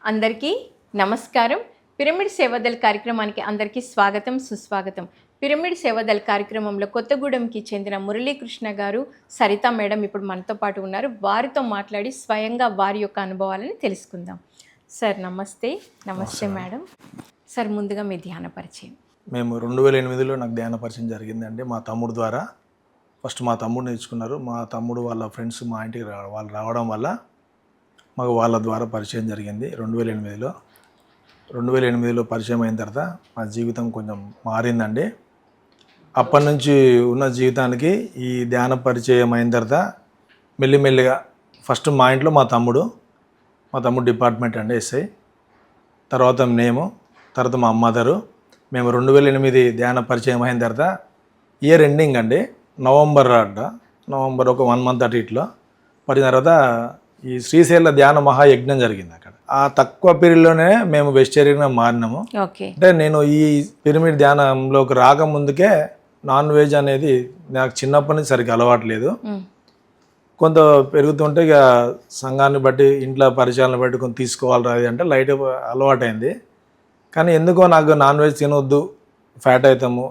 అందరికీ నమస్కారం. పిరమిడ్ సేవాదల్ కార్యక్రమానికి అందరికీ స్వాగతం, సుస్వాగతం. పిరమిడ్ సేవాదల్ కార్యక్రమంలో కొత్తగూడెంకి చెందిన మురళీకృష్ణ గారు, సరిత మేడం ఇప్పుడు మనతో పాటు ఉన్నారు. వారితో మాట్లాడి స్వయంగా వారి యొక్క అనుభవాలను తెలుసుకుందాం. సార్ నమస్తే. నమస్తే మేడం. సార్ ముందుగా మీ ధ్యాన పరిచయం. మేము 2008లో నాకు ధ్యాన పరిచయం జరిగిందండి. మా తమ్ముడు ద్వారా. ఫస్ట్ మా తమ్ముడు నేర్చుకున్నారు. మా తమ్ముడు వాళ్ళ ఫ్రెండ్స్ మా ఇంటికి వాళ్ళు రావడం వల్ల మాకు వాళ్ళ ద్వారా పరిచయం జరిగింది 2008లో. 2008లో పరిచయం అయిన తర్వాత మా జీవితం కొంచెం మారిందండి. అప్పటి నుంచి ఉన్న జీవితానికి ఈ ధ్యాన పరిచయం అయిన తర్వాత మెల్లిమెల్లిగా ఫస్ట్ మా ఇంట్లో మా తమ్ముడు డిపార్ట్మెంట్ అండి, ఎస్ఐ. తర్వాత తర్వాత మా మదరు. మేము 2008 ధ్యాన పరిచయం అయిన తర్వాత ఇయర్ ఎండింగ్ అండి, నవంబర్ ఒక 1 మంత్ అటు ఇట్లో పడిన తర్వాత ఈ శ్రీశైల ధ్యాన మహాయజ్ఞం జరిగింది అక్కడ. ఆ తక్కువ పీరియడ్లోనే మేము వెజిటేరియన్గా మారినాము. అంటే నేను ఈ పిరమిడ్ ధ్యానంలోకి రాకముందుకే నాన్ వెజ్ అనేది నాకు చిన్నప్పటి నుంచి సరిగ్గా అలవాటు లేదు. కొంత పెరుగుతుంటే ఇక సంఘాన్ని బట్టి ఇంట్లో పరిచయాలను బట్టి కొంత తీసుకోవాలి రాదు అంటే లైట్ అలవాటైంది. కానీ ఎందుకో నాకు నాన్ వెజ్ తినొద్దు, ఫ్యాట్ అవుతాము,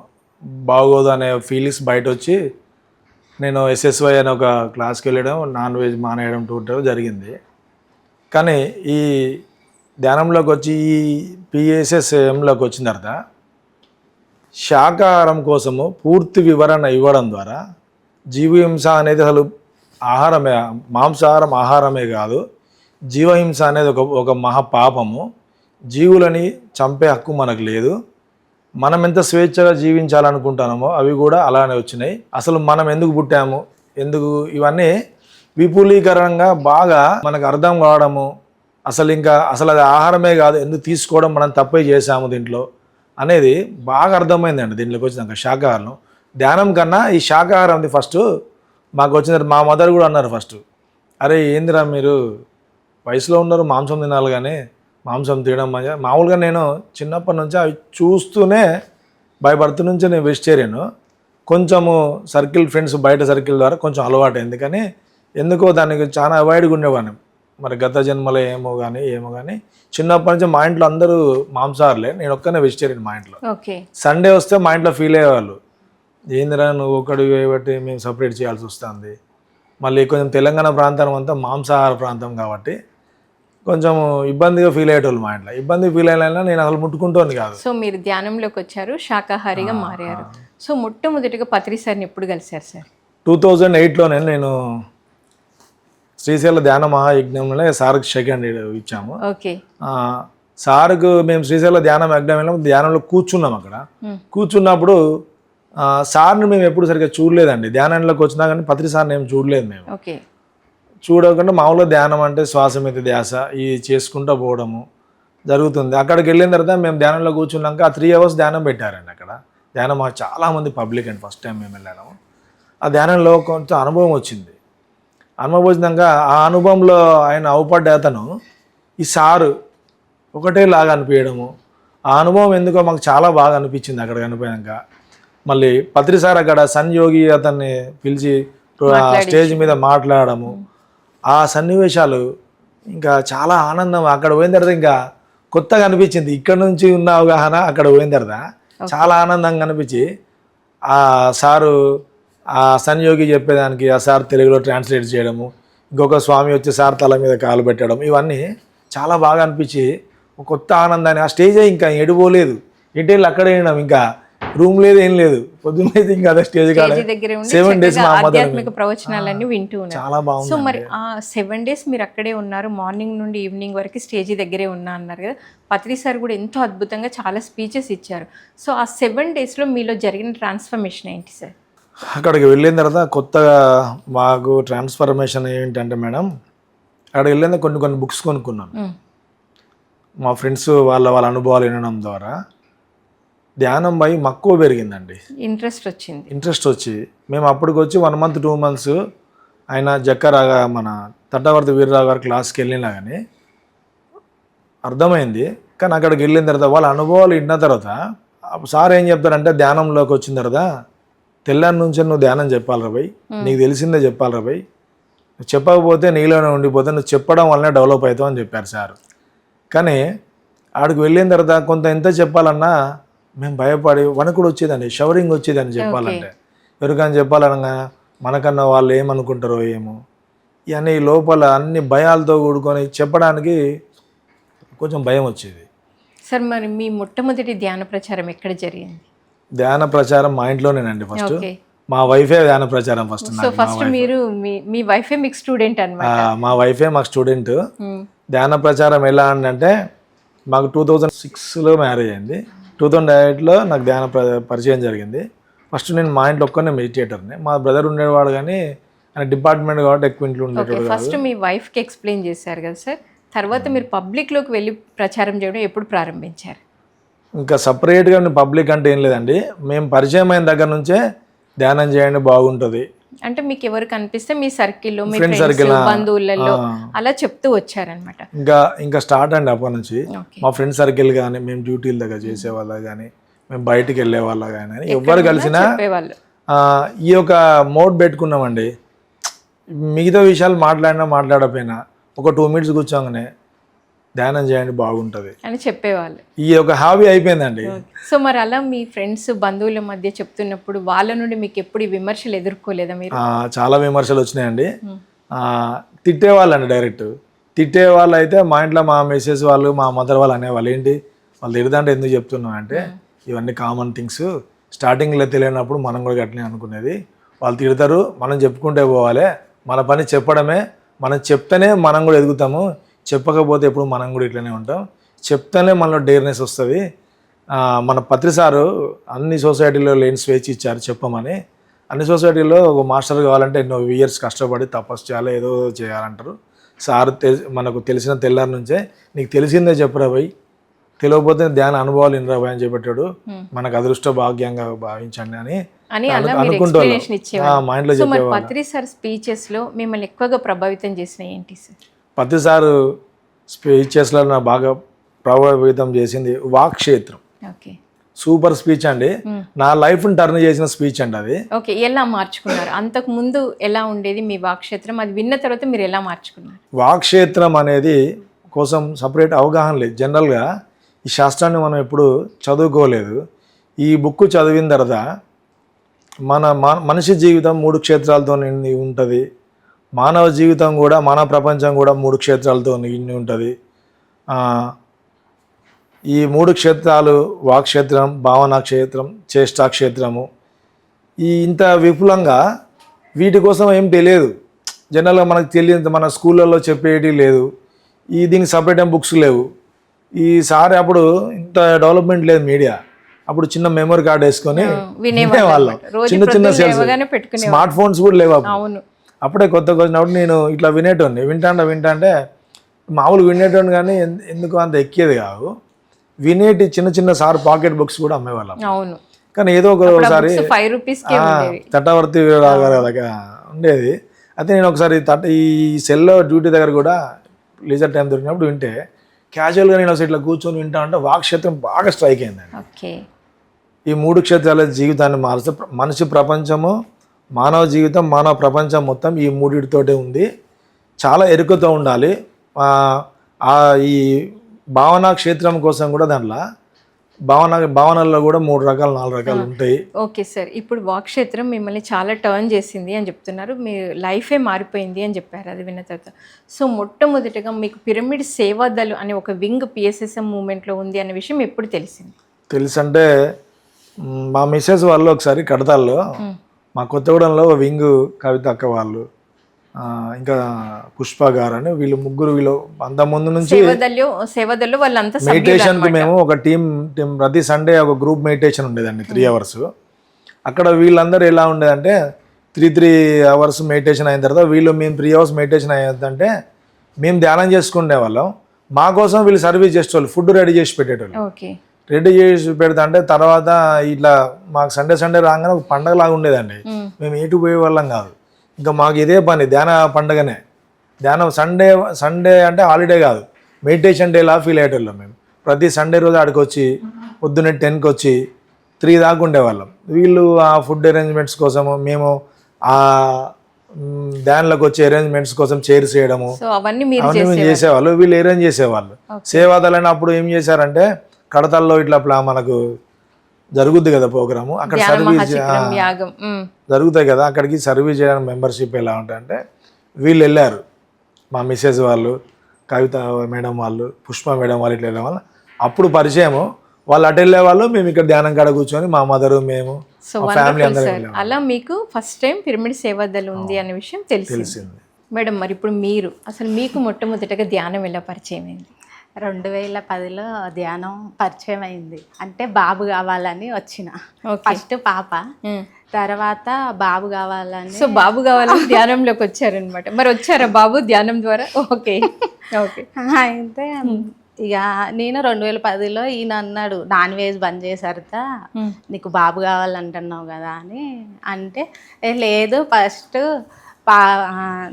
బాగోదు అనే ఫీలింగ్స్ బయట వచ్చి నేను SSY అనే ఒక క్లాస్కి వెళ్ళడం, నాన్ వెజ్ మానేయడం జరిగింది. కానీ ఈ ధ్యానంలోకి వచ్చి ఈ PSSMలోకి వచ్చిన తర్వాత శాకాహారం కోసము పూర్తి వివరణ ఇవ్వడం ద్వారా జీవహింస అనేది అసలు ఆహారమే, మాంసాహారం ఆహారమే కాదు, జీవహింస అనేది ఒక మహాపాపము. జీవులని చంపే హక్కు మనకు లేదు. మనం ఎంత స్వేచ్ఛగా జీవించాలనుకుంటున్నామో అవి కూడా అలానే వచ్చినాయి. అసలు మనం ఎందుకు పుట్టాము, ఎందుకు, ఇవన్నీ విపులీకరణంగా బాగా మనకు అర్థం కావడము, అసలు అది ఆహారమే కాదు, ఎందుకు తీసుకోవడం మనం తప్పే చేసాము దీంట్లో అనేది బాగా అర్థమైందండి. దీంట్లోకి వచ్చినాక శాకాహారం ధ్యానం కన్నా ఈ శాకాహారంది ఫస్ట్ మాకు వచ్చిన. మా మదర్ కూడా అన్నారు ఫస్ట్, అరే ఏందిరా మీరు వయసులో ఉన్నారు, మాంసం తినాలి కానీ మాంసం తినడం మామూలుగా నేను చిన్నప్పటి నుంచి అవి చూస్తూనే బర్త్ నుంచి నేను వెజిటేరియన్. కొంచెము ఫ్రెండ్స్ బయట సర్కిల్ ద్వారా కొంచెం అలవాటైంది, కానీ ఎందుకో దానికి చాలా అవాయిడ్గా ఉండేవాడిని. మరి గత జన్మలో ఏమో కానీ చిన్నప్పటి నుంచి మా ఇంట్లో అందరూ మాంసాహారులే, నేను ఒక్కనే వెజిటేరియన్ మా ఇంట్లో. సండే వస్తే మా ఇంట్లో ఫీల్ అయ్యేవాళ్ళు, ఏందిరా నువ్వు ఒక్కడు బట్టి మేము సపరేట్ చేయాల్సి వస్తుంది. మళ్ళీ కొంచెం తెలంగాణ ప్రాంతం అంతా మాంసాహార ప్రాంతం కాబట్టి కొంచెం ఇబ్బందిగా ఫీల్ అయ్యేటోళ్ళు మా ఇంట్లో. ఇబ్బంది ఫీల్ అయినా నేను అసలు ముట్టుకుంటోని కాదు. సో మీరు ధ్యానంలోకి వచ్చారు, శాకాహారిగా మారారు. సో మొట్టమొదటిగా పత్రి సార్ని ఎప్పుడు కలిశారు సార్? 2008లోనే నేను శ్రీశైల ధ్యాన మహాయజ్ఞంలో సార్కి సెకండ్ ఇచ్చాము. ఓకే. సార్కు మేము శ్రీశైల ధ్యానం యజ్ఞంలో ధ్యానంలో కూర్చున్నాం. అక్కడ కూర్చున్నప్పుడు సార్ని మేము ఎప్పుడు సరిగ్గా చూడలేదండి. ధ్యానంలోకి వచ్చినా కానీ పత్రి సార్ని ఏం చూడలేదు మేము. ఓకే. చూడకుండా మామూలుగా ధ్యానం అంటే శ్వాస మీద ధ్యాస ఈ చేసుకుంటూ పోవడము జరుగుతుంది. అక్కడికి వెళ్ళిన తర్వాత మేము ధ్యానంలో కూర్చున్నాక 3 hours ధ్యానం పెట్టారండి అక్కడ. ధ్యానం మాకు చాలామంది పబ్లిక్ అండి, ఫస్ట్ టైం మేము వెళ్ళాము. ఆ ధ్యానంలో కొంచెం అనుభవం వచ్చింది. అనుభవం వచ్చినాక ఆ అనుభవంలో ఆయన అవపడ్డ అతను ఈ సారు ఒకటే లాగా అనిపించడము, ఆ అనుభవం ఎందుకో మాకు చాలా బాగా అనిపించింది. అక్కడ కనిపోయాక మళ్ళీ పత్రి సార్ అక్కడ సన్ యోగి అతన్ని పిలిచి స్టేజ్ మీద మాట్లాడము, ఆ సన్నివేశాలు ఇంకా చాలా ఆనందం. అక్కడ పోయిన తర్వాత ఇంకా కొత్తగా అనిపించింది. ఇక్కడ నుంచి ఉన్న అవగాహన అక్కడ పోయిన తర్వాత చాలా ఆనందంగా అనిపించి ఆ సారు ఆ సన్యోగి చెప్పేదానికి ఆ సార్ తెలుగులో ట్రాన్స్లేట్ చేయడము, ఇంకొక స్వామి వచ్చి సార్ తల మీద కాలు పెట్టడం, ఇవన్నీ చాలా బాగా అనిపించి ఒక కొత్త ఆనందాన్ని. ఆ స్టేజే ఇంకా ఎడిపోలేదు, ఇంటికి అక్కడే విన్నాం, ఇంకా రూమ్ లేదు ఏం లేదు. పొద్దున్న ఇంకా అదే స్టేజ్ దగ్గర 7 days ఆధ్యాత్మిక ప్రవచనాలన్నీ వింటూ ఉన్నారు. చాలా బాగుంది. సో మరి ఆ 7 days మీరు అక్కడే ఉన్నారు, మార్నింగ్ నుండి ఈవినింగ్ వరకు స్టేజ్ దగ్గరే ఉన్నా అన్నారు కదా. పత్రి సార్ కూడా ఎంతో అద్భుతంగా చాలా స్పీచెస్ ఇచ్చారు. సో ఆ 7 daysలో మీలో జరిగిన ట్రాన్స్ఫర్మేషన్ ఏంటి సార్? అక్కడికి వెళ్ళిన తర్వాత కొత్తగా మాకు ట్రాన్స్ఫర్మేషన్ ఏంటంటే మేడం, అక్కడికి వెళ్ళిన కొన్ని బుక్స్ కొనుక్కున్నాను. మా ఫ్రెండ్స్ వాళ్ళ అనుభవాలు వినడం ద్వారా ధ్యానం పై మక్కువ పెరిగిందండి. ఇంట్రెస్ట్ వచ్చి మేము అప్పటికి వచ్చి 1 month 2 months ఆయన జక్కరాగా మన తట్టవర్తి వీర్రావు గారు క్లాస్కి వెళ్ళినా కానీ అర్థమైంది. కానీ అక్కడికి వెళ్ళిన తర్వాత వాళ్ళ అనుభవాలు విన్న తర్వాత సార్ ఏం చెప్తారంటే, ధ్యానంలోకి వచ్చిన తర్వాత తెల్లారి నుంచి నువ్వు ధ్యానం చెప్పాలి రా భయ్, నీకు తెలిసిందే చెప్పాలి రా భయ్, నువ్వు చెప్పకపోతే నీలోనే ఉండిపోతే, నువ్వు చెప్పడం వల్లనే డెవలప్ అవుతావు అని చెప్పారు సార్. కానీ ఆడికి వెళ్ళిన తర్వాత కొంత ఎంత చెప్పాలన్నా మేము భయపడి వణుకుడు వచ్చేదండి, షవరింగ్ వచ్చేదని చెప్పాలంటే. ఎవరికైనా చెప్పాలనగా మనకన్నా వాళ్ళు ఏమనుకుంటారో ఏమో ఇవన్నీ లోపల అన్ని భయాలతో కూడుకొని చెప్పడానికి కొంచెం భయం వచ్చేది. సార్ మరి మీ మొట్టమొదటి ధ్యాన ప్రచారం ఎక్కడ జరిగింది? ధ్యాన ప్రచారం మా ఇంట్లోనేనండి. First okay. మా వైఫే ధ్యాన ప్రచారం ఫస్ట్. సో ఫస్ట్ మీరు మీ వైఫే మీకు స్టూడెంట్ అన్నమాట. మా వైఫే మాకు స్టూడెంట్. ధ్యాన ప్రచారం ఎలా అంటే మాకు 2006లో మ్యారేజ్ అయింది. 2008లో నాకు ధ్యాన పరిచయం జరిగింది. ఫస్ట్ నేను మా ఇంట్లో ఒక్కనే మెడిటేటర్ని. మా బ్రదర్ ఉండేవాడు కానీ ఆయన డిపార్ట్మెంట్ కాబట్టి ఎక్కువ ఇంట్లో ఉండేవాడు. ఫస్ట్ మీ వైఫ్కి ఎక్స్ప్లెయిన్ చేశారు కదా సార్, తర్వాత మీరు పబ్లిక్లోకి వెళ్ళి ప్రచారం చేయడం ఎప్పుడు ప్రారంభించారు? ఇంకా సపరేట్గా పబ్లిక్ అంటే ఏం లేదండి, మేము పరిచయం అయిన దగ్గర నుంచే ధ్యానం చేయండి బాగుంటుంది అంటే మీకు ఎవరు కనిపిస్తే మీ సర్కిల్లో, మీ ఫ్రెండ్ ఫ్రెండ్స్, సర్కిల్, బంధువులలో అలా చెప్తూ వచ్చారనమాట. ఇంకా స్టార్ట్ అండి అప్పటి నుంచి. మా ఫ్రెండ్ సర్కిల్ కానీ, మేము డ్యూటీల దగ్గర చేసేవాళ్ళ కానీ, మేము బయటికి వెళ్ళే వాళ్ళ కానీ ఎవరు కలిసినా చెప్పేవాళ్ళు. ఈ యొక్క మోడ్ పెట్టుకున్నామండి. మిగతా విషయాలు మాట్లాడకపోయినా ఒక 2 minutes కూర్చోగానే ధ్యానం చేయండి బాగుంటుంది అని చెప్పేవాళ్ళు. ఈ ఒక హాబీ అయిపోయిందండి. సో మరి అలా మీ ఫ్రెండ్స్, బంధువుల మధ్య చెప్తున్నప్పుడు వాళ్ళ నుండి మీకు ఎప్పుడు ఈ విమర్శలు ఎదుర్కోలేదా మీరు? చాలా విమర్శలు వచ్చినాయండి. తిట్టేవాళ్ళండి, డైరెక్ట్ తిట్టేవాళ్ళు. అయితే మా ఇంట్లో మా మెసేజ్ వాళ్ళు, మా మదర్ వాళ్ళు అనేవాళ్ళు, ఏంటి వాళ్ళు తిడదంటే ఎందుకు చెప్తున్నావు అంటే, ఇవన్నీ కామన్ థింగ్స్, స్టార్టింగ్లో తెలియనప్పుడు మనం కూడా గట్లనే అనుకునేది. వాళ్ళు తిడతారు, మనం చెప్పుకుంటే పోవాలి, మన పని చెప్పడమే, మనం చెప్తేనే మనం కూడా ఎదుగుతాము, చెప్పకపోతే ఎప్పుడు మనం కూడా ఇట్లనే ఉంటాం, చెప్తేనే మనలో డేర్నెస్ వస్తుంది. మన పత్రిసారు అన్ని సొసైటీలో లేని స్వేచ్ఛ ఇచ్చారు చెప్పమని. అన్ని సొసైటీలో ఒక మాస్టర్ కావాలంటే ఎన్నో ఇయర్స్ కష్టపడి తపస్సు చేయాలి, ఏదో చేయాలంటారు. సార్ మనకు తెలిసిన తెల్లారి నుంచే నీకు తెలిసిందే చెప్పురా భయ్, తెలియకపోతే ధ్యాన అనుభవాలు ఇనరా భయ్ అని చెప్పేటాడు. మనకు అదృష్ట భాగ్యంగా భావించండి అని అనుకుంటాను మా ఇంట్లో చెప్పేవాళ్ళు. పత్రి సార్ స్పీచెస్ లో మిమ్మల్ని ఎక్కువగా ప్రభావితం చేసిన ఏంటి సార్? పత్రి సార్ స్పీచెస్లో నా బాగా ప్రభావితం చేసింది వాక్క్షేత్రం. సూపర్ స్పీచ్ అండి, నా లైఫ్ని టర్న్ చేసిన స్పీచ్ అండి అది. ఓకే, ఎలా మార్చుకున్నారు? అంతకు ముందు ఎలా ఉండేది మీ వాక్క్షేత్రం, అది విన్న తర్వాత మీరు ఎలా మార్చుకున్నారు? వాక్క్షేత్రం అనేది కోసం సపరేట్ అవగాహన లేదు. జనరల్గా ఈ శాస్త్రాన్ని మనం ఎప్పుడు చదువుకోలేదు. ఈ బుక్ చదివిన తర్వాత మనిషి జీవితం 3 క్షేత్రాలతో నిండి ఉంటుంది. మానవ జీవితం కూడా, మానవ ప్రపంచం కూడా 3 క్షేత్రాలతో నిండి ఉంటుంది. ఈ 3 క్షేత్రాలు వాక్క్షేత్రం, భావనా క్షేత్రం, చేష్టా క్షేత్రము. ఇంత విపులంగా వీటి కోసం ఏం తెలియదు. జనరల్గా మనకు తెలియదు, మన స్కూళ్ళల్లో చెప్పేటి లేదు. దీనికి సపరేట్ బుక్స్ లేవు. ఈసారి అప్పుడు ఇంత డెవలప్మెంట్ లేదు మీడియా. అప్పుడు చిన్న మెమరీ కార్డ్ వేసుకొని వినేవాళ్ళం, చిన్న సెల్స్, స్మార్ట్ ఫోన్స్ కూడా లేవు అప్పుడే కొత్త వచ్చినప్పుడు. నేను ఇట్లా వినేటోని వింటా మామూలు వినేటోని కానీ ఎందుకు అంత ఎక్కేది కాదు. వినేటి చిన్న సార్ పాకెట్ బుక్స్ కూడా అమ్మేవాళ్ళం. కానీ ఏదో ఒకసారి తట్టవర్తి ఉండేది. అయితే నేను ఒకసారి ఈ సెల్లో డ్యూటీ దగ్గర కూడా లీజర్ టైం దొరికినప్పుడు వింటే, క్యాజువల్గా నేను ఒకసారి ఇట్లా కూర్చొని వింటా అంటే వాక్క్షేత్రం బాగా స్ట్రైక్ అయిందండి. ఈ 3 క్షేత్రాల జీవితాన్ని మారుస్తే మనిషి ప్రపంచము, మానవ జీవితం, మానవ ప్రపంచం మొత్తం ఈ 3తోటే ఉంది. చాలా ఎరుకతో ఉండాలి. ఈ భావనా క్షేత్రం కోసం కూడా దాంట్లో భావనల్లో కూడా 3 రకాలు 4 రకాలు ఉంటాయి. ఓకే సార్, ఇప్పుడు వాక్క్షేత్రం మిమ్మల్ని చాలా టర్న్ చేసింది అని చెప్తున్నారు, మీ లైఫే మారిపోయింది అని చెప్పారు అది విన్న తర్వాత. సో మొట్టమొదటిగా మీకు పిరమిడ్ సేవాదళ్ అనే ఒక వింగ్ PSSM మూవ్మెంట్లో ఉంది అనే విషయం ఎప్పుడు తెలిసింది? తెలుసంటే మా మిస్సెస్ వాళ్ళు ఒకసారి కడతాల్లో, మా కొత్తగూడెంలో వింగ్ కవిత అక్క వాళ్ళు, ఇంకా పుష్ప గారు అని వీళ్ళు ముగ్గురు, వీళ్ళు అంత ముందు నుంచి మెడిటేషన్కి మేము ఒక టీం ప్రతి సండే ఒక గ్రూప్ మెడిటేషన్ ఉండేదండి 3 hours. అక్కడ వీళ్ళందరూ ఎలా ఉండేదంటే 3 hours మెడిటేషన్ అయిన తర్వాత మేము 3 hours మెడిటేషన్ అయ్యేదంటే మేము ధ్యానం చేసుకునే వాళ్ళం. మా కోసం వీళ్ళు సర్వీస్ చేసేవాళ్ళు, ఫుడ్ రెడీ చేసి పెట్టేటోళ్ళు. రెడీ చేసి పెడతా అంటే తర్వాత ఇట్లా మాకు సండే రాగానే ఒక పండగలాగా ఉండేదండి. మేము ఎటు పోయే వాళ్ళం కాదు, ఇంకా మాకు ఇదే పని, ధ్యాన పండగనే. ధ్యానం సండే అంటే హాలిడే కాదు, మెడిటేషన్ డేలా ఫీల్ అయ్యేటోళ్ళం మేము. ప్రతి సండే రోజు ఆడికి వచ్చి పొద్దున్నే 10కి వచ్చి 3 దాకా ఉండేవాళ్ళం. వీళ్ళు ఆ ఫుడ్ అరేంజ్మెంట్స్ కోసము మేము ధ్యానంలోకి వచ్చే అరేంజ్మెంట్స్ కోసం చైర్స్ చేయడము సో అవన్నీ మీరు అవన్నీ మేము చేసేవాళ్ళు, వీళ్ళు అరేంజ్ చేసేవాళ్ళు. సేవాదళని అప్పుడు ఏం చేశారంటే కడతల్లో ఇట్లా మనకు జరుగుద్ది కదా ప్రోగ్రాము, అక్కడ సర్వీస్ యాగం జరుగుతాయి కదా, అక్కడికి సర్వీస్ చేయడానికి మెంబర్షిప్ ఎలా ఉంటాయంటే వీళ్ళు వెళ్ళారు, మా మిస్సెస్ వాళ్ళు, కవిత మేడం వాళ్ళు, పుష్ప మేడం వాళ్ళు ఇట్లా వెళ్ళే వాళ్ళు. అప్పుడు పరిచయము, వాళ్ళు అటు వెళ్ళే వాళ్ళు, మేము ఇక్కడ ధ్యానం కాడ కూర్చొని మా మదరు మేము సో ఫ్యామిలీ అందరూ సార్ అలా మీకు ఫస్ట్ టైం పిరమిడ్ సేవాదల్ ఉంది అనే విషయం తెలిసింది మేడం. మరి ఇప్పుడు మీరు అసలు మీకు మొట్టమొదటిగా ధ్యానం ఎలా పరిచయం అయింది? 2010లో ధ్యానం పరిచయం అయింది. అంటే బాబు కావాలని వచ్చిన, ఫస్ట్ పాప, తర్వాత బాబు కావాలని. సో బాబు కావాలని ధ్యానంలోకి వచ్చారనమాట. మరి వచ్చారా బాబు ధ్యానం ద్వారా? Okay okay. అయితే ఇక నేను 2010లో ఈయన అన్నాడు, నాన్ వెజ్ బంద్ చేసారుతా, నీకు బాబు కావాలంటున్నావు కదా అని అంటే, లేదు ఫస్ట్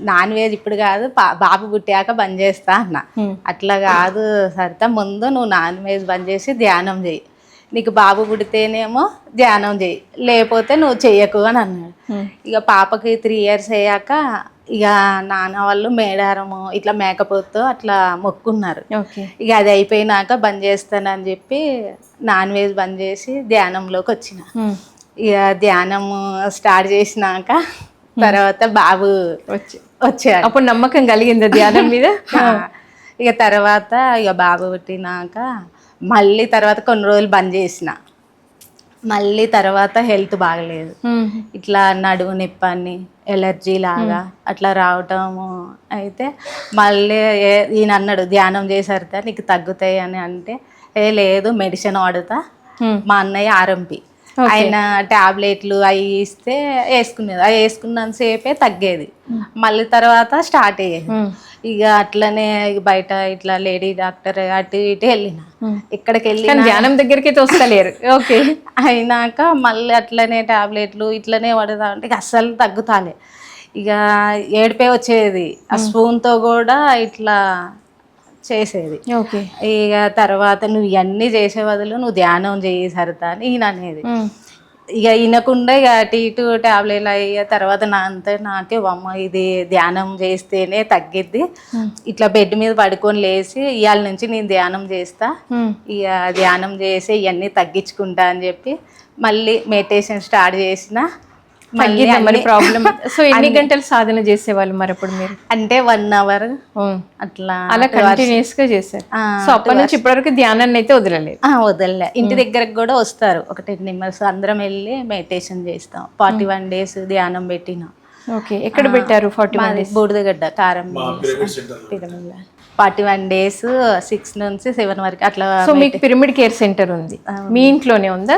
నాన్ వెజ్ ఇప్పుడు కాదు, బాబు పుట్టాక బంద్ చేస్తా అన్న. అట్లా కాదు సరిత, ముందు నువ్వు నాన్ వెజ్ బంద్ చేసి ధ్యానం చెయ్యి, నీకు బాబు పుడితేనేమో ధ్యానం చెయ్యి, లేకపోతే నువ్వు చెయ్యకు అని అన్నాడు. ఇక పాపకి 3 years అయ్యాక ఇక నాన్న వాళ్ళు మేడారము ఇట్లా మేకపోతూ అట్లా మొక్కున్నారు. ఇక అది అయిపోయినాక బంద్ చేస్తానని చెప్పి నాన్ వెజ్ బంద్ చేసి ధ్యానంలోకి వచ్చిన. ఇక ధ్యానము స్టార్ట్ చేసినాక తర్వాత బాబు వచ్చాడు. అప్పుడు నమ్మకం కలిగింది ధ్యానం మీద. ఇక తర్వాత ఇక బాబు పుట్టినాక మళ్ళీ తర్వాత కొన్ని రోజులు బంద్ చేసిన. మళ్ళీ తర్వాత హెల్త్ బాగలేదు, ఇట్లా నడుము నొప్పి, ఎలర్జీ లాగా అట్లా రావటము. అయితే మళ్ళీ ఈయన అన్నాడు, ధ్యానం చేసారుతా నీకు తగ్గుతాయి అని అంటే, లేదు మెడిసిన్ వాడుతా. మా అన్నయ్య ఆర్ఎంపి, ఆయన టాబ్లెట్లు అవి ఇస్తే వేసుకునేది, అవి వేసుకున్నంతసేపే తగ్గేది, మళ్ళీ తర్వాత స్టార్ట్ అయ్యేది. ఇక అట్లనే బయట ఇట్లా లేడీ డాక్టర్ అటు ఇటు వెళ్ళిన, ఇక్కడికి వెళ్ళి ధ్యానం దగ్గరికి వస్తలేరు. ఓకే. అయినాక మళ్ళీ అట్లనే టాబ్లెట్లు ఇట్లనే పడతా ఉంటే ఇక అస్సలు తగ్గుతాలే. ఇక ఏడిపే వచ్చేది, ఆ స్పూన్తో కూడా ఇట్లా చేసేది. ఇక తర్వాత నువ్వు ఇవన్నీ చేసే బదులు నువ్వు ధ్యానం చేయి సరితా అని ఈయన అనేది. ఇక వినకుండా ఇక అటు ఇటు టాబ్లెట్లు అయ్యే తర్వాత నాకే అమ్మ ఇది ధ్యానం చేస్తేనే తగ్గిద్ది, ఇట్లా బెడ్ మీద పడుకొని లేచి ఇవాళ నుంచి నేను ధ్యానం చేస్తా, ఇక ధ్యానం చేసి ఇవన్నీ తగ్గించుకుంటా అని చెప్పి మళ్ళీ మెడిటేషన్ స్టార్ట్ చేసిన. మరి ప్రాబ్లం. సో ఎన్ని గంటలు సాధన చేసేవాళ్ళు మరి అప్పుడు మీరు? అంటే 1 hour అట్లా అలా కంటిన్యూస్ గా చేశారు. సో అప్పటి నుంచి ఇప్పటివరకు ధ్యానాన్ని అయితే వదలలే. ఇంటి దగ్గరకు కూడా వస్తారు, ఒక 10 members అందరం వెళ్ళి మెడిటేషన్ చేస్తాం. 41 days ధ్యానం పెట్టినాం. ఓకే. ఎక్కడ పెట్టారు 41 days? బూడిదగడ్డ కారం 41 days 6 నుంచి 7 వరకు అట్లా. సో మీకు పిరమిడ్ కేర్ సెంటర్ ఉంది, మీ ఇంట్లోనే ఉందా?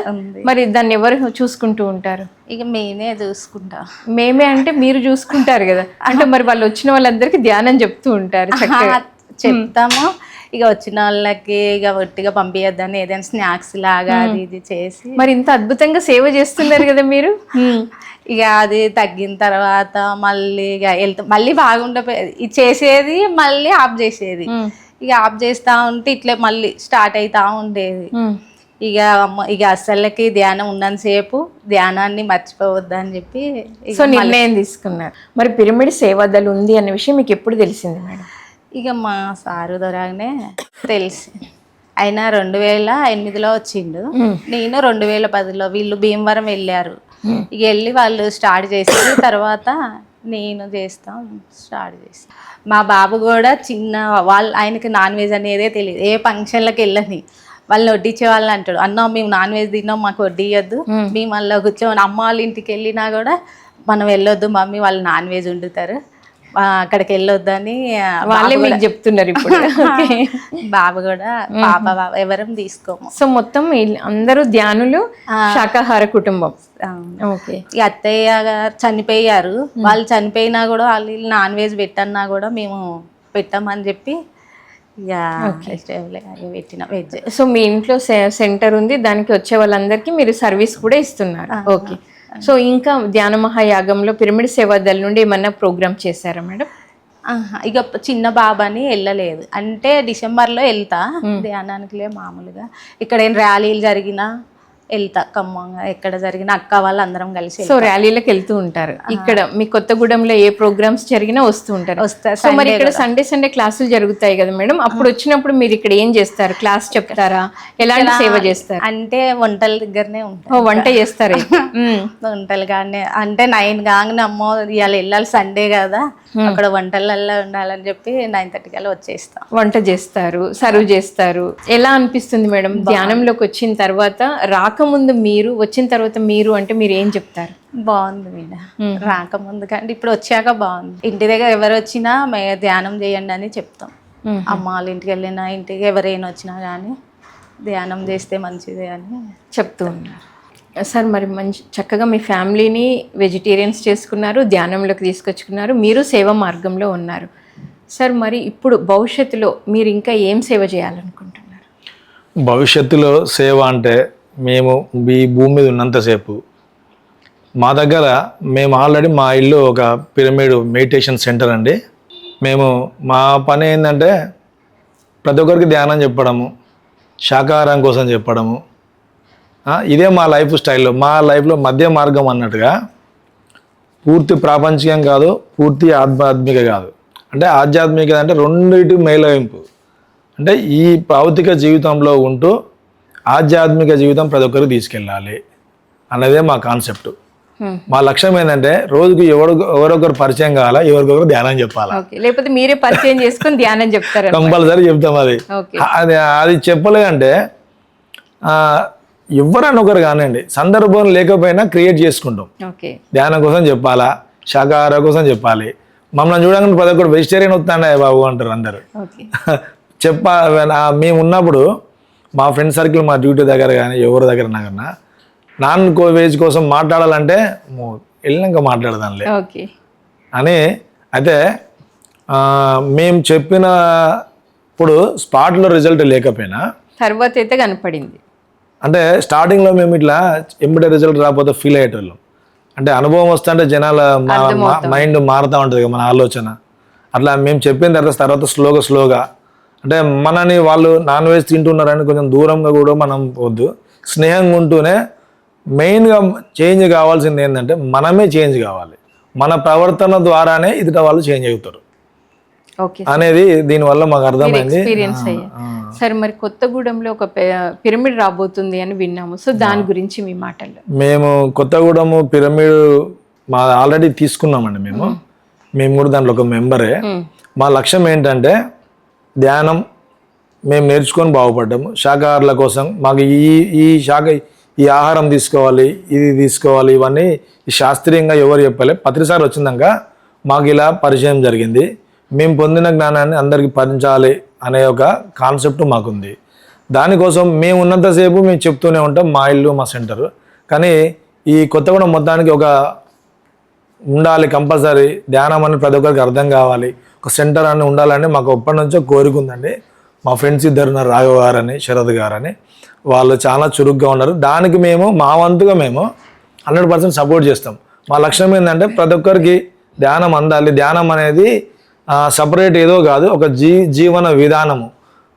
మరి దాన్ని ఎవరు చూసుకుంటూ ఉంటారు? ఇక మేమే చూసుకుంటాం. మేమే అంటే మీరు చూసుకుంటారు కదా, అంటే మరి వాళ్ళు వచ్చిన వాళ్ళందరికీ ధ్యానం చెప్తూ ఉంటారు? చెప్తాము. ఇక వచ్చిన వాళ్ళకి ఇక ఒట్టిగా పంపించద్దని ఏదైనా స్నాక్స్ లాగా అది ఇది చేసి. మరి ఇంత అద్భుతంగా సేవ చేస్తున్నారు కదా మీరు. ఇక అది తగ్గిన తర్వాత మళ్ళీ ఇక వెళ్తాం, మళ్ళీ బాగుండపోయేది, ఇది చేసేది మళ్ళీ ఆఫ్ చేసేది. ఇక ఆఫ్ చేస్తా ఉంటే ఇట్లా మళ్ళీ స్టార్ట్ అవుతా ఉండేది. ఇక అసలకి ధ్యానం ఉన్నంతసేపు ధ్యానాన్ని మర్చిపోవద్దని చెప్పి సో నిర్ణయం తీసుకున్నారు. మరి పిరమిడ్ సేవాదల్ ఉంది అనే విషయం మీకు ఎప్పుడు తెలిసింది మేడం? ఇక మా సారు దొరగానే తెలిసి, ఆయన 2008లో వచ్చిండు, నేను 2010లో. వీళ్ళు భీమవరం వెళ్ళారు, ఇక వెళ్ళి వాళ్ళు స్టార్ట్ చేసి తర్వాత నేను స్టార్ట్ చేస్తాను. మా బాబు కూడా ఆయనకి నాన్ వెజ్ అనేదే తెలియదు, ఏ ఫంక్షన్లకు వెళ్ళని వాళ్ళని వడ్డించే వాళ్ళని అంటాడు, అన్న మేము నాన్ వెజ్ తిన్నాం మాకు వడ్డియద్దు, మేము మళ్ళీ కూర్చోని అమ్మ వాళ్ళ ఇంటికి వెళ్ళినా కూడా మనం వెళ్ళొద్దు మమ్మీ వాళ్ళు నాన్ వెజ్ వండుతారు, అక్కడికి వెళ్ళొద్దని వాళ్ళే మీకు చెప్తున్నారు ఇప్పుడు. బాబు కూడా పాప ఎవరం తీసుకోము. సో మొత్తం అందరూ ధ్యానులు, శాకాహార కుటుంబం. ఓకే. ఈ అత్తయ్య గారు చనిపోయారు, వాళ్ళు చనిపోయినా కూడా వాళ్ళు నాన్ వెజ్ పెట్టన్నా కూడా మేము పెట్టామని చెప్పి పెట్టిన వెజ్. సో మీ ఇంట్లో సెంటర్ ఉంది, దానికి వచ్చే వాళ్ళందరికీ మీరు సర్వీస్ కూడా ఇస్తున్నారు. ఓకే. సో ఇంకా ధ్యాన మహాయాగంలో పిరమిడ్ సేవాదల్ నుండి ఏమన్నా ప్రోగ్రామ్ చేశారా మేడం? ఇక చిన్న బాబాని వెళ్ళలేదు, అంటే డిసెంబర్లో వెళ్తా ధ్యానానికి మామూలుగా. ఇక్కడ ఏం ర్యాలీలు జరిగినా వెళ్తా ఖమ్మంగా ఎక్కడ జరిగినా అక్క వాళ్ళు అందరం కలిసి సో ర్యాలీలకు వెళ్తూ ఉంటారు. ఇక్కడ మీ కొత్తగూడెంలో ఏ ప్రోగ్రామ్స్ జరిగినా వస్తూ ఉంటారు. వస్తారు. సో మరి ఇక్కడ సండే క్లాసులు జరుగుతాయి కదా మేడం, అప్పుడు వచ్చినప్పుడు మీరు ఇక్కడ ఏం చేస్తారు? క్లాస్ చెప్తారా? ఎలాంటి సేవ చేస్తారు? అంటే వంటల దగ్గరనే ఉంటాయి. ఓ వంట చేస్తారు అయితే. వంటలు కానీ అంటే 9 కాగానే అమ్మో ఇవాళ వెళ్ళాలి సండే కదా అక్కడ వంటలలో ఉండాలని చెప్పి 9:30 కల్లా వచ్చేస్తాం. వంట చేస్తారు, సర్వ్ చేస్తారు. ఎలా అనిపిస్తుంది మేడం ధ్యానంలోకి వచ్చిన తర్వాత? రాకముందు మీరు, వచ్చిన తర్వాత మీరు అంటే మీరు ఏం చెప్తారు? బాగుంది మీద రాకముందు కంటే ఇప్పుడు వచ్చాక బాగుంది. ఇంటి దగ్గర ఎవరు వచ్చినా ధ్యానం చేయండి అని చెప్తాం. అమ్మ వాళ్ళ ఇంటికి వెళ్ళినా ఇంటికి ఎవరైనా వచ్చినా కానీ ధ్యానం చేస్తే మంచిదే అని చెప్తూ ఉన్నారు. సార్ మరి చక్కగా మీ ఫ్యామిలీని వెజిటేరియన్స్ చేసుకున్నారు, ధ్యానంలోకి తీసుకొచ్చుకున్నారు, మీరు సేవ మార్గంలో ఉన్నారు. సార్ మరి ఇప్పుడు భవిష్యత్తులో మీరు ఇంకా ఏం సేవ చేయాలనుకుంటున్నారు? భవిష్యత్తులో సేవ అంటే మేము ఈ భూమి మీద ఉన్నంతసేపు మా దగ్గర మేము ఆల్రెడీ మా ఇల్లు ఒక పిరమిడ్ మెడిటేషన్ సెంటర్ అండి. మేము మా పని ఏంటంటే ప్రతి ఒక్కరికి ధ్యానం చెప్పడము, శాకాహారం కోసం చెప్పడము, ఇదే మా లైఫ్ స్టైల్లో, మా లైఫ్లో మధ్య మార్గం అన్నట్టుగా. పూర్తి ప్రాపంచికం కాదు, పూర్తి ఆధ్యాత్మిక కాదు. అంటే ఆధ్యాత్మికత అంటే రెండింటి మేలవింపు. అంటే ఈ భౌతిక జీవితంలో ఉంటూ ఆధ్యాత్మిక జీవితం ప్రతి ఒక్కరికి తీసుకెళ్ళాలి అన్నదే మా కాన్సెప్ట్. మా లక్ష్యం ఏంటంటే రోజుకి ఎవరొకరు పరిచయం కావాలా, ఎవరికొకరు ధ్యానం చెప్పాలా. లేకపోతే మీరే పరిచయం చేసుకుని ధ్యానం చెప్తారు? కంపల్సరీ చెప్తాం. అది చెప్పలేదంటే ఎవరైనా ఒకరు కానివ్వండి, సందర్భం లేకపోయినా క్రియేట్ చేసుకుంటాం. ధ్యానం కోసం చెప్పాలా, శాకాహారం కోసం చెప్పాలి. మమ్మల్ని చూడగానే ప్రతి ఒక్కరు వెజిటేరియన్ వస్తాండే బాబు అంటారు అందరు. మేము ఉన్నప్పుడు మా ఫ్రెండ్ సర్కిల్ మా డ్యూటీ దగ్గర కానీ ఎవరి దగ్గర కన్నా నాన్ వెజ్ కోసం మాట్లాడాలంటే వెళ్ళినాక మాట్లాడదాంలే అని. అయితే మేము చెప్పినప్పుడు స్పాట్లో రిజల్ట్ లేకపోయినా తర్వాత అయితే కనపడింది. అంటే స్టార్టింగ్లో మేము ఇట్లా ఎంబడే రిజల్ట్ రాకపోతే ఫీల్ అయ్యేటోళ్ళం. అంటే అనుభవం వస్తుంటే జనాల మైండ్ మారుతూ ఉంటుంది మన ఆలోచన. అట్లా మేము చెప్పిన తర్వాత స్లోగా అంటే మనని వాళ్ళు నాన్ వెజ్ తింటున్నారని కొంచెం దూరంగా కూడా మనం వద్దు, స్నేహంగా ఉంటూనే మెయిన్గా చేంజ్ కావాల్సింది ఏంటంటే మనమే చేంజ్ కావాలి. మన ప్రవర్తన ద్వారానే ఇతర వాళ్ళు చేంజ్ అవుతారు అనేది దీనివల్ల మాకు అర్థమైంది. సరే మరి కొత్తగూడెంలో ఒక పిరమిడ్ రాబోతుంది అని విన్నాము. సో దాని గురించి మీ మాటల్లో. మేము కొత్తగూడెం పిరమిడ్ మా ఆల్రెడీ తీసుకున్నామండి. మేము కూడా దాంట్లో ఒక మెంబరే. మా లక్ష్యం ఏంటంటే ధ్యానం మేము నేర్చుకొని బాగుపడ్డాము. శాకాహారుల కోసం మాకు ఈ ఆహారం తీసుకోవాలి, ఇది తీసుకోవాలి, ఇవన్నీ శాస్త్రీయంగా ఎవరు చెప్పలే. ప్రతిసారి వచ్చిందాక మాకు ఇలా పరిచయం జరిగింది. మేము పొందిన జ్ఞానాన్ని అందరికీ పంచాలి అనే ఒక కాన్సెప్ట్ మాకుంది. దానికోసం మేము ఉన్నంతసేపు మేము చెప్తూనే ఉంటాం మా ఇల్లు మా సెంటర్. కానీ ఈ కొత్తగూడెం మొత్తానికి ఒక ఉండాలి కంపల్సరీ, ధ్యానం అని ప్రతి ఒక్కరికి అర్థం కావాలి, ఒక సెంటర్ అని ఉండాలని మాకు ఎప్పటి నుంచో కోరిక ఉందండి. మా ఫ్రెండ్స్ ఇద్దరు రాఘవ గారని శరత్ గారని, వాళ్ళు చాలా చురుగ్గా ఉన్నారు. దానికి మేము మా వంతుగా మేము 100% సపోర్ట్ చేస్తాం. మా లక్ష్యం ఏంటంటే ప్రతి ఒక్కరికి ధ్యానం అందాలి. ధ్యానం అనేది సపరేట్ ఏదో కాదు, ఒక జీవన విధానము.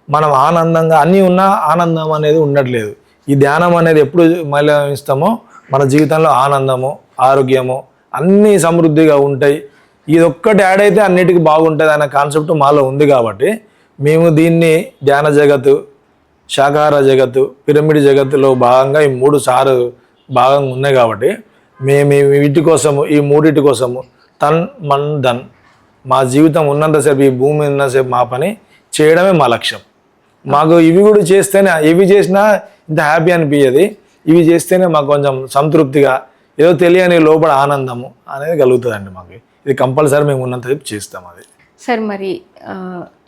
మనం ఆనందంగా అన్నీ ఉన్నా ఆనందం అనేది ఉండట్లేదు. ఈ ధ్యానం అనేది ఎప్పుడు మళ్ళిస్తామో మన జీవితంలో ఆనందము, ఆరోగ్యము అన్నీ సమృద్ధిగా ఉంటాయి. ఇది ఒక్కటి యాడ్ అయితే అన్నిటికీ బాగుంటుంది అనే కాన్సెప్ట్ మాలో ఉంది. కాబట్టి మేము దీన్ని ధ్యాన జగత్తు, శాకాహార జగత్తు, పిరమిడ్ జగత్తులో భాగంగా ఈ 3 భాగంగా ఉన్నాయి. కాబట్టి మేము వీటి కోసము, ఈ 3 కోసము తన్ మన్ ధన్, మా జీవితం ఉన్నంతసేపు, ఈ భూమి ఉన్నంతసేపు మా పని చేయడమే మా లక్ష్యం. మాకు ఇవి కూడా చేస్తేనే, ఇవి చేసినా ఇంత హ్యాపీ అనిపించేది. ఇవి చేస్తేనే మాకు కొంచెం సంతృప్తిగా ఏదో తెలియని లోపల ఆనందము అనేది కలుగుతుందండి మాకు. ఇది కంపల్సరీ మేము ఉన్నంతసేపు చేస్తాం. అది సార్ మరి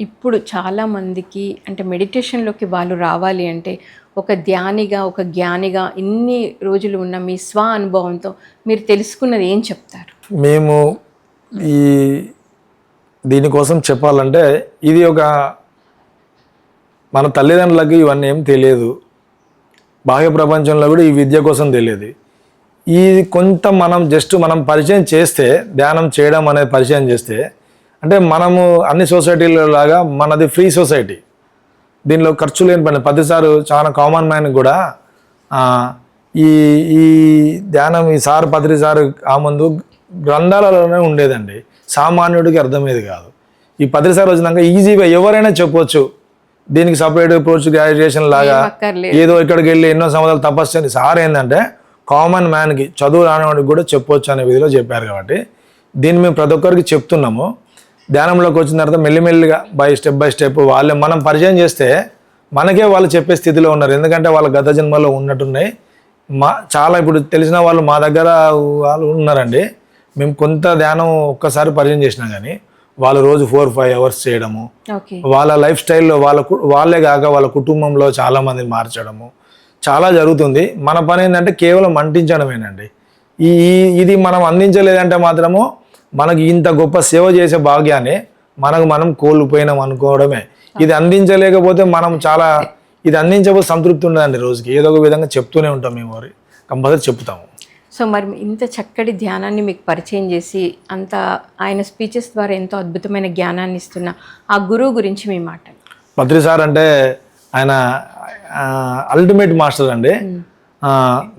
ఇప్పుడు చాలామందికి అంటే మెడిటేషన్లోకి వాళ్ళు రావాలి అంటే ఒక ధ్యానిగా, ఒక జ్ఞానిగా ఇన్ని రోజులు ఉన్న మీ స్వ అనుభవంతో మీరు తెలుసుకున్నది ఏం చెప్తారు? మేము దీనికోసం చెప్పాలంటే ఇది ఒక మన తల్లిదండ్రులకి ఇవన్నీ ఏం తెలియదు, బాహ్య ప్రపంచంలో కూడా ఈ విద్య కోసం తెలియదు. ఈ కొంత మనం పరిచయం చేస్తే, ధ్యానం చేయడం అనేది పరిచయం చేస్తే, అంటే మనము అన్ని సొసైటీల లాగా మనది ఫ్రీ సొసైటీ, దీనిలో ఖర్చు లేని పని. ప్రతిసారి చాలా కామన్ మ్యాన్కి కూడా ఈ ఈ ధ్యానం ఈ సార్ పత్రి సార్ ఆ ముందు గ్రంథాలలోనే ఉండేదండి, సామాన్యుడికి అర్థమయ్యేది కాదు. ఈ పత్రి సార్ వచ్చినాక ఈజీగా ఎవరైనా చెప్పొచ్చు, దీనికి సపరేట్ పోస్ట్ గ్రాడ్యుయేషన్ లాగా ఏదో ఇక్కడికి వెళ్ళి ఎన్నో సంవత్సరాలు తపస్సు అని. సార్ ఏంటంటే కామన్ మ్యాన్కి, చదువు రానివాడికి కూడా చెప్పొచ్చు అనే విధిలో చెప్పారు. కాబట్టి దీన్ని మేము ప్రతి ఒక్కరికి చెప్తున్నాము. ధ్యానంలోకి వచ్చిన తర్వాత మెల్లిమెల్లిగా బై స్టెప్ వాళ్ళే మనం పరిచయం చేస్తే మనకే వాళ్ళు చెప్పే స్థితిలో ఉన్నారు. ఎందుకంటే వాళ్ళ గత జన్మలో ఉన్నట్టున్నాయి. చాలా ఇప్పుడు తెలిసిన వాళ్ళు మా దగ్గర వాళ్ళు ఉన్నారండి. మేము కొంత ధ్యానం ఒక్కసారి పరిచయం చేసినా కానీ వాళ్ళు రోజు 4-5 అవర్స్ చేయడము, వాళ్ళ లైఫ్ స్టైల్లో వాళ్ళే కాక వాళ్ళ కుటుంబంలో చాలామందిని మార్చడము చాలా జరుగుతుంది. మన పని ఏంటంటే కేవలం అంటించడమేనండి. ఇది మనం అందించలేదంటే మాత్రము మనకి ఇంత గొప్ప సేవ చేసే భాగ్యాన్ని మనం కోల్పోయినాం అనుకోవడమే. ఇది అందించలేకపోతే మనం చాలా ఇది అందించకపోతే సంతృప్తి ఉండదండి. రోజుకి ఏదో ఒక విధంగా చెప్తూనే ఉంటాం, మేము కంపల్సరీ చెప్తాము. సో మరి ఇంత చక్కటి ధ్యానాన్ని మీకు పరిచయం చేసి అంత ఆయన స్పీచెస్ ద్వారా ఎంతో అద్భుతమైన జ్ఞానాన్ని ఇస్తున్న ఆ గురువు గురించి మీ మాట. పత్రి సార్ అంటే ఆయన అల్టిమేట్ మాస్టర్ అండి.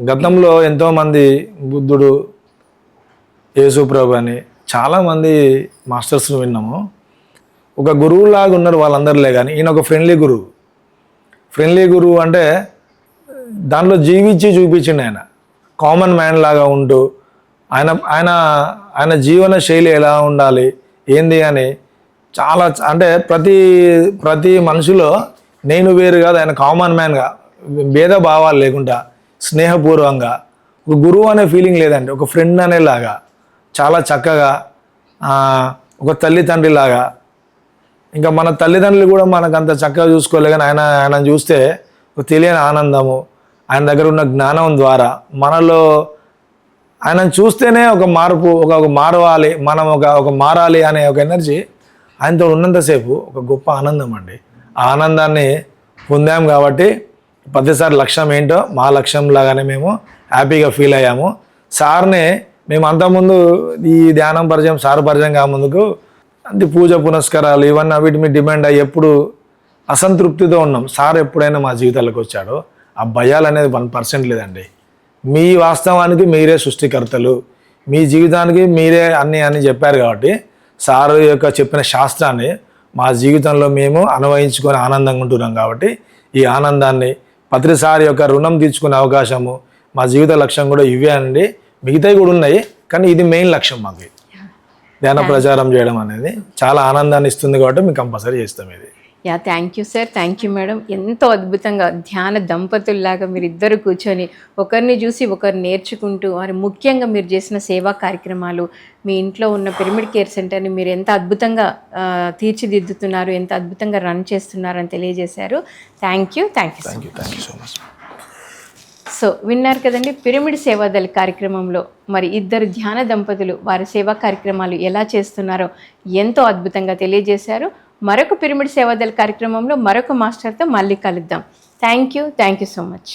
గతంలో ఎంతోమంది బుద్ధుడు, యేసుప్రభు అని చాలామంది మాస్టర్స్ని విన్నాము. ఒక గురువులాగా ఉన్నారు వాళ్ళందరిలే, కానీ ఈయన ఒక ఫ్రెండ్లీ గురువు అంటే దాంట్లో జీవించి చూపించిండు. ఆయన కామన్ మ్యాన్ లాగా ఉంటూ ఆయన జీవన శైలి ఎలా ఉండాలి ఏంది అని చాలా అంటే ప్రతి మనిషిలో నేను వేరు కాదు, ఆయన కామన్ మ్యాన్గా భేదభావాలు లేకుండా స్నేహపూర్వకంగా ఒక గురువు అనే ఫీలింగ్ లేదండి, ఒక ఫ్రెండ్ అనేలాగా చాలా చక్కగా ఒక తల్లిదండ్రిలాగా. ఇంకా మన తల్లిదండ్రులు కూడా మనకు అంత చక్కగా చూసుకోలే, కానీ ఆయన చూస్తే ఒక తెలియని ఆనందము, ఆయన దగ్గర ఉన్న జ్ఞానం ద్వారా మనలో ఆయన చూస్తేనే ఒక మార్పు, ఒక మారవాలి, మనం ఒక మారాలి అనే ఒక ఎనర్జీ ఆయనతో ఉన్నంతసేపు ఒక గొప్ప ఆనందం అండి. ఆ ఆనందాన్ని పొందాం కాబట్టి ప్రతిసారి లక్ష్యం ఏంటో మా లక్ష్యం లాగానే మేము హ్యాపీగా ఫీల్ అయ్యాము. సార్ని మేము అంతకుముందు ఈ ధ్యానం పరిచయం సార్ పరిచయం కాముందుకు అంటే పూజ పునస్కారాలు ఇవన్నీ వీటి మీద డిమాండ్ అయ్యి ఎప్పుడు అసంతృప్తితో ఉన్నాం. సార్ ఎప్పుడైనా మా జీవితాలకు వచ్చాడో ఆ భయాలు అనేది 1% లేదండి. మీ వాస్తవానికి మీరే సృష్టికర్తలు, మీ జీవితానికి మీరే అన్నీ అని చెప్పారు. కాబట్టి సార్ యొక్క చెప్పిన శాస్త్రాన్ని మా జీవితంలో మేము అన్వయించుకొని ఆనందంగా ఉంటున్నాం. కాబట్టి ఈ ఆనందాన్ని పత్రి సార్ యొక్క రుణం తీర్చుకునే అవకాశము మా జీవిత లక్ష్యం కూడా ఇవే అండి. మిగతావి కూడా ఉన్నాయి, కానీ ఇది మెయిన్ లక్ష్యం మాకు. ధ్యాన ప్రచారం చేయడం అనేది చాలా ఆనందాన్ని ఇస్తుంది కాబట్టి మేము కంపల్సరీ చేస్తాం ఇది. Thank you sir, thank you madam. ఎంతో అద్భుతంగా ధ్యాన దంపతుల్లాగా మీరు ఇద్దరు కూర్చొని ఒకరిని చూసి ఒకరు నేర్చుకుంటూ, మరి ముఖ్యంగా మీరు చేసిన సేవా కార్యక్రమాలు, మీ ఇంట్లో ఉన్న పిరమిడ్ కేర్ సెంటర్ని మీరు ఎంత అద్భుతంగా తీర్చిదిద్దుతున్నారు, ఎంత అద్భుతంగా రన్ చేస్తున్నారు అని తెలియజేశారు. Thank you so much. So విన్నారు కదండి, పిరమిడ్ సేవాదళ కార్యక్రమంలో మరి ఇద్దరు ధ్యాన దంపతులు వారి సేవా కార్యక్రమాలు ఎలా చేస్తున్నారో ఎంతో అద్భుతంగా తెలియజేశారు. మరొక పిరమిడ్ సేవాదళ కార్యక్రమంలో మరొక మాస్టర్తో మళ్ళీ కలుద్దాం. Thank you so much.